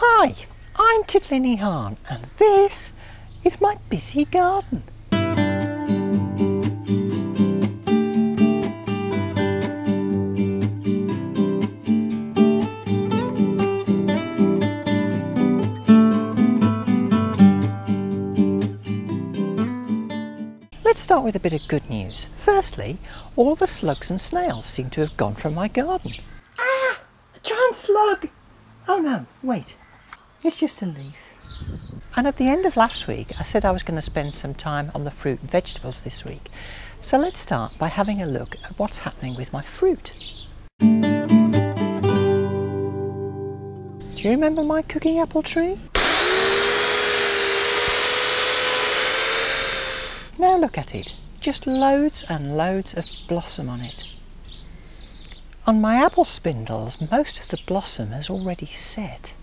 Hi, I'm Titli and this is my busy garden. Let's start with a bit of good news. Firstly, all the slugs and snails seem to have gone from my garden. Ah! A giant slug! Oh no, wait. It's just a leaf. And at the end of last week, I said I was going to spend some time on the fruit and vegetables this week. So let's start by having a look at what's happening with my fruit. Do you remember my cooking apple tree? Now look at it. Just loads and loads of blossom on it. On my apple spindles, most of the blossom has already set.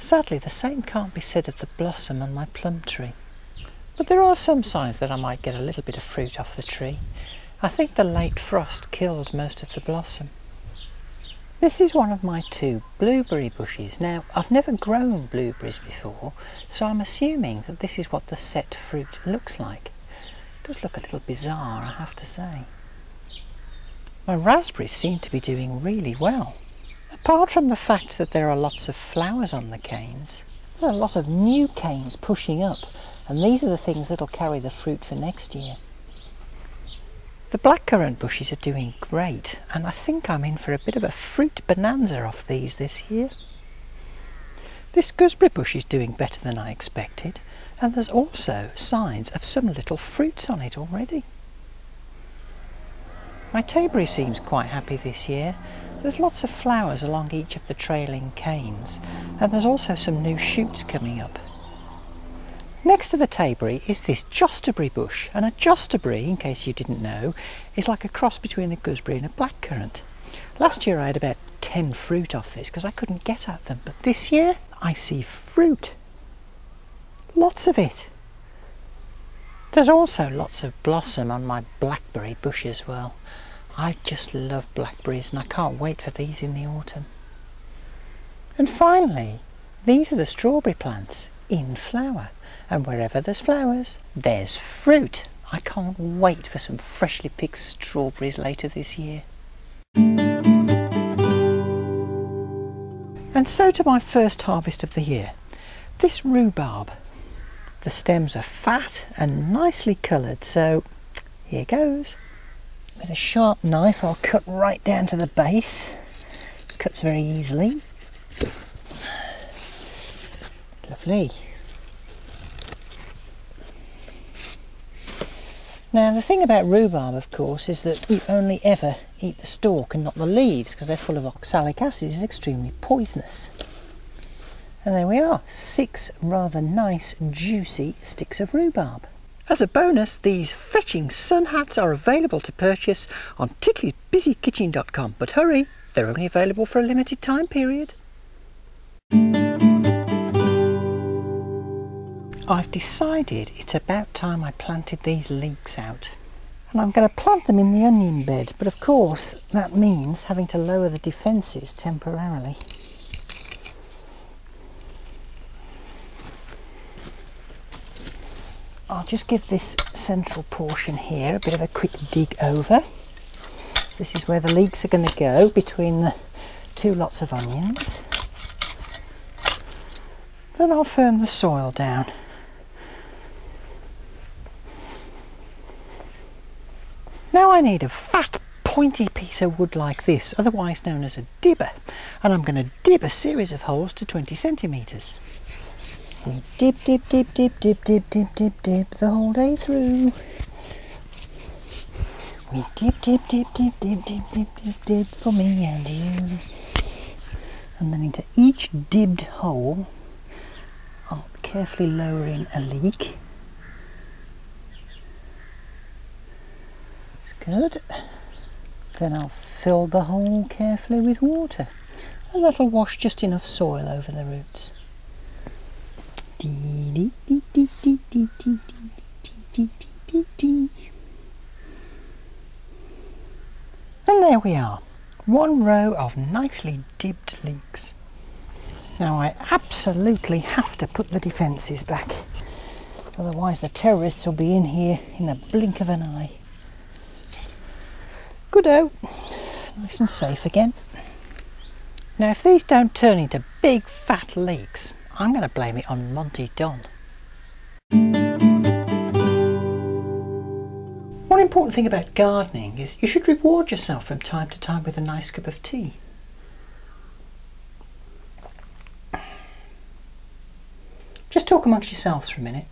Sadly, the same can't be said of the blossom on my plum tree. But there are some signs that I might get a little bit of fruit off the tree. I think the late frost killed most of the blossom. This is one of my 2 blueberry bushes. Now, I've never grown blueberries before, so I'm assuming that this is what the set fruit looks like. It does look a little bizarre, I have to say. My raspberries seem to be doing really well. Apart from the fact that there are lots of flowers on the canes, there are a lot of new canes pushing up, and these are the things that'll carry the fruit for next year. The blackcurrant bushes are doing great, and I think I'm in for a bit of a fruit bonanza off these this year. This gooseberry bush is doing better than I expected, and there's also signs of some little fruits on it already. My tayberry seems quite happy this year. There's lots of flowers along each of the trailing canes, and there's also some new shoots coming up. Next to the tayberry is this jostaberry bush, and a jostaberry, in case you didn't know, is like a cross between a gooseberry and a blackcurrant. Last year I had about 10 fruit off this because I couldn't get at them, but this year I see fruit. Lots of it. There's also lots of blossom on my blackberry bush as well. I just love blackberries and I can't wait for these in the autumn. And finally, these are the strawberry plants in flower. And wherever there's flowers, there's fruit. I can't wait for some freshly picked strawberries later this year. And so to my first harvest of the year, this rhubarb. The stems are fat and nicely coloured, so here goes. With a sharp knife I'll cut right down to the base. Cuts very easily. Lovely. Now the thing about rhubarb, of course, is that you only ever eat the stalk and not the leaves because they're full of oxalic acid. It's extremely poisonous. And there we are, 6 rather nice juicy sticks of rhubarb. As a bonus, these fetching sun hats are available to purchase on titlybusykitchen.com, but hurry, they're only available for a limited time period. I've decided it's about time I planted these leeks out. And I'm going to plant them in the onion bed, but of course that means having to lower the defences temporarily. I'll just give this central portion here a bit of a quick dig over. This is where the leeks are going to go, between the 2 lots of onions. Then I'll firm the soil down. Now I need a fat pointy piece of wood like this, otherwise known as a dibber, and I'm going to dib a series of holes to 20 centimetres. We dib, dib, dib, dib, dib, dib, dib, dib, dib the whole day through. We dib, dib, dib, dib, dib, dib, dib, dib, dib for me and you. And then into each dibbed hole, I'll carefully lower in a leek. That's good. Then I'll fill the hole carefully with water, and that'll wash just enough soil over the roots. And there we are, 1 row of nicely dibbed leeks. Now I absolutely have to put the defences back, otherwise the terrorists will be in here in the blink of an eye. Good-o, nice and safe again. Now if these don't turn into big fat leeks, I'm going to blame it on Monty Don. One important thing about gardening is you should reward yourself from time to time with a nice cup of tea. Just talk amongst yourselves for a minute.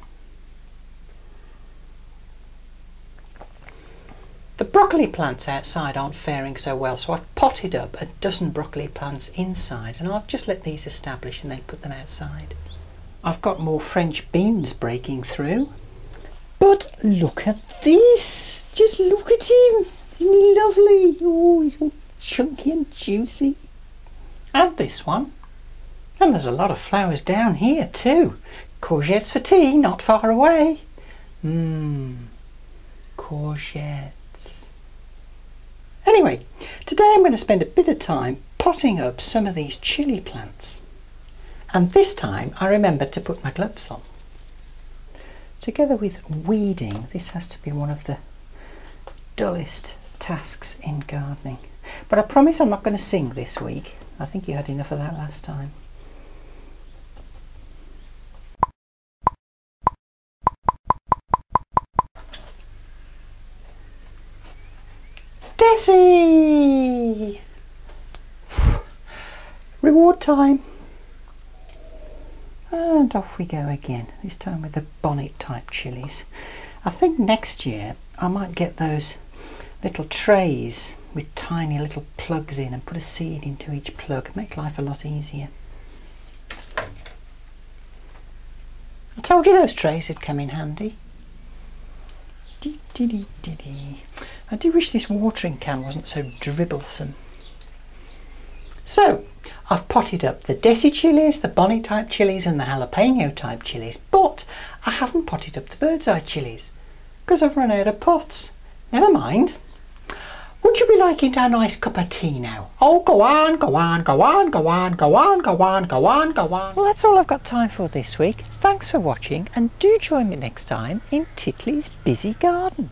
The broccoli plants outside aren't faring so well, so I've potted up a dozen broccoli plants inside, and I'll just let these establish and then put them outside. I've got more French beans breaking through. But look at this! Just look at him! Isn't he lovely? Oh, he's all chunky and juicy. And this one. And there's a lot of flowers down here too. Courgettes for tea, not far away. Courgettes. Anyway, today I'm going to spend a bit of time potting up some of these chilli plants. And this time I remembered to put my gloves on. Together with weeding, this has to be one of the dullest tasks in gardening. But I promise I'm not going to sing this week. I think you had enough of that last time. Desi! Reward time. And off we go again, this time with the bonnet type chilies. I think next year I might get those little trays with tiny little plugs in and put a seed into each plug, make life a lot easier. I told you those trays would come in handy. I do wish this watering can wasn't so dribblesome. So, I've potted up the desi chilies, the bonnet type chilies and the jalapeno type chilies, but I haven't potted up the bird's eye chilies because I've run out of pots. Never mind. Would you be liking to have a nice cup of tea now? Oh, go on, go on, go on, go on, go on, go on, go on, go on. Well, that's all I've got time for this week. Thanks for watching and do join me next time in Titli's Busy Garden.